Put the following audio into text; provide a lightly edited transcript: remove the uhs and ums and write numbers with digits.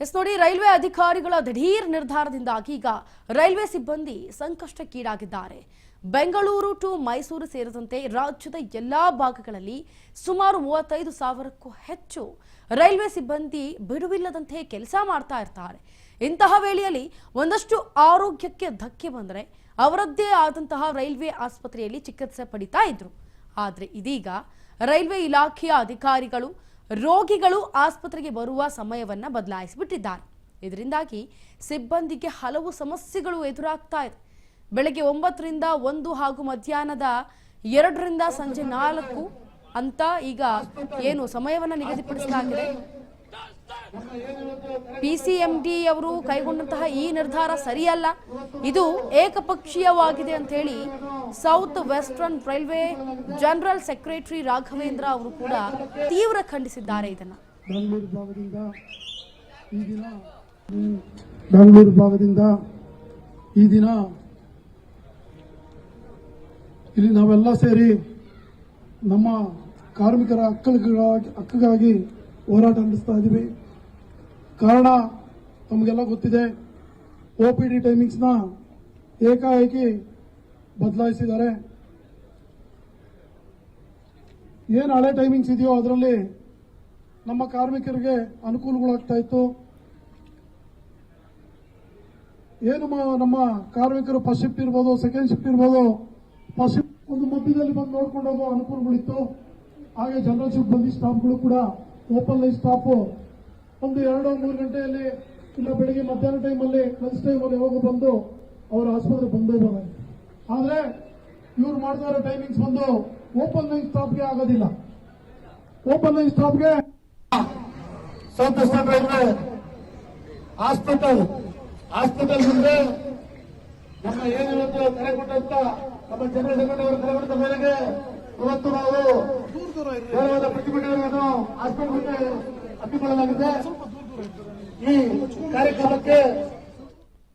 S ನೋಡಿ, railway ಅಧಿಕಾರಿಗಳ ದಿಢೀರ್ ನಿರ್ಧಾರದಿಂದಾಗಿ ಈಗ ರೈಲ್ವೆ ಸಿಬ್ಬಂದಿ ಸಂಕಷ್ಟಕ್ಕೀಡಾಗಿದ್ದಾರೆ. ಬೆಂಗಳೂರು ಟು ಮೈಸೂರು ಸೇರಿದಂತೆ ರಾಜ್ಯದ ಎಲ್ಲಾ ಭಾಗಗಳಲ್ಲಿ ಸುಮಾರು 35,000ಕ್ಕೂ ಹೆಚ್ಚು ರೈಲ್ವೆ ಸಿಬ್ಬಂದಿ ಬಿಡುವಿಲ್ಲದಂತೆ ಕೆಲಸ ಮಾಡ್ತಾ ಇರ್ತಾರೆ. ಇಂತಹ ವೇಳೆಯಲ್ಲಿ ಒಂದಷ್ಟು ಆರೋಗ್ಯಕ್ಕೆ ಧಕ್ಕೆ ಬಂದರೆ ಅವರದ್ದೇ ಆದಂತಹ ರೈಲ್ವೆ ಆಸ್ಪತ್ರೆಯಲ್ಲಿ ಚಿಕಿತ್ಸೆ ಪಡಿತಾ ಇದ್ರು. ಆದರೆ ಇದೀಗ ರೈಲ್ವೆ ಇಲಾಖೆಯ ಅಧಿಕಾರಿಗಳು ರೋಗಿಗಳು ಆಸ್ಪತ್ರೆಗೆ ಬರುವ ಸಮಯವನ್ನ ಬದಲಾಯಿಸಿಬಿಟ್ಟಿದ್ದಾರೆ. ಇದರಿಂದಾಗಿ ಸಿಬ್ಬಂದಿಗೆ ಹಲವು ಸಮಸ್ಯೆಗಳು ಎದುರಾಗ್ತಾ ಇದೆ. ಬೆಳಗ್ಗೆ 9ರಿಂದ 1 ಹಾಗೂ ಮಧ್ಯಾಹ್ನದ 2ರಿಂದ ಸಂಜೆ 4 ಅಂತ ಈಗ ಏನು ಸಮಯವನ್ನ ನಿಗದಿಪಡಿಸಲಾಗಿದೆ. ಪಿಸಿಎಂಡಿ ಅವರು ಕೈಗೊಂಡಂತಹ ಈ ನಿರ್ಧಾರ ಸರಿಯಲ್ಲ, ಇದು ಏಕಪಕ್ಷೀಯವಾಗಿದೆ ಅಂತ ಹೇಳಿ south western railway general secretary Raghavendra ಅವರು ಕೂಡ ತೀವ್ರ ಖಂಡಿಸಿದ್ದಾರೆ. ಇದನ್ನ ಬೆಂಗಳೂರು ಭಾಗದಿಂದ ಈ ದಿನ ಇಲ್ಲಿ ನಾವೆಲ್ಲ ಸೇರಿ ನಮ್ಮ ಕಾರ್ಮಿಕರ ಹಕ್ಕಿಗಾಗಿ ಹೋರಾಟ ನಡೆಸ್ತಾ ಇದ್ದೀವಿ. ಕಾರಣ ತಮಗೆಲ್ಲ ಗೊತ್ತಿದೆ, OPD ಟೈಮಿಂಗ್ಸ್ನ ಏಕಾಏಕಿ ಬದಲಾಯಿಸಿದ್ದಾರೆ. ಏನು ಹಳೆ ಟೈಮಿಂಗ್ಸ್ ಇದೆಯೋ ಅದರಲ್ಲಿ ನಮ್ಮ ಕಾರ್ಮಿಕರಿಗೆ ಅನುಕೂಲಗಳಾಗ್ತಾ ಇತ್ತು. ಏನು ನಮ್ಮ ಕಾರ್ಮಿಕರು ಫಸ್ಟ್ ಶಿಫ್ಟ್ ಇರ್ಬೋದು, ಸೆಕೆಂಡ್ ಶಿಫ್ಟ್ ಇರ್ಬೋದು, ಫಸ್ಟ್ ಶಿಫ್ಟ್ ಒಂದು ಮಧ್ಯದಲ್ಲಿ ಬಂದು ನೋಡ್ಕೊಂಡು ಹೋಗೋ ಅನುಕೂಲಗಳಿತ್ತು. ಹಾಗೆ ಜನರಲ್ ಶಿಫ್ಟ್ ಬಂದಿ ಸ್ಟಾಫ್ಗಳು ಕೂಡ ಓಪನ್ ಲೈನ್ ಸ್ಟಾಫ್ ಒಂದು 2-3 ಗಂಟೆಯಲ್ಲಿ ಇಲ್ಲ ಬೆಳಿಗ್ಗೆ ಮಧ್ಯಾಹ್ನ ಟೈಮಲ್ಲಿ ಲಂಚ್ ಟೈಮಲ್ಲಿ ಹೋಗಿ ಬಂದು ಅವರ ಆಸ್ಪತ್ರೆ ಬಂದು ಹೋಗಬಹುದು. ಆದರೆ ಇವ್ರು ಮಾಡ್ತಾ ಇರೋ ಟೈಮಿಂಗ್ಸ್ ಬಂದು ಓಪನ್ ಲೈನ್ ಸ್ಟಾಫ್ಗೆ ಆಗೋದಿಲ್ಲ. ಓಪನ್ ಲೈನ್ ಸ್ಟಾಫ್ಗೆ ಸೌತ್ ವೆಸ್ಟರ್ನ್ ರೈಲ್ವೆ ಹಾಸ್ಪಿಟಲ್ ಮುಂದೆ ನಮ್ಮ ಏನಿವತ್ತು ಕರೆ ಕೊಟ್ಟಂತ ನಮ್ಮ ಜನರಲ್ ಸೆಕ್ರೆಟರಿ ಅವರು ಕರೆ ಕೊಟ್ಟ ಮೇರೆಗೆ ಇವತ್ತು ನಾವು ನೇರವಾದ ಪ್ರತಿಭಟನೆಯನ್ನು ಹಾಸ್ಪಿಟಲ್ ಮುಂದೆ ಹಮ್ಮಿಕೊಳ್ಳಲಾಗಿದೆ. ಈ ಕಾರ್ಯಕ್ರಮಕ್ಕೆ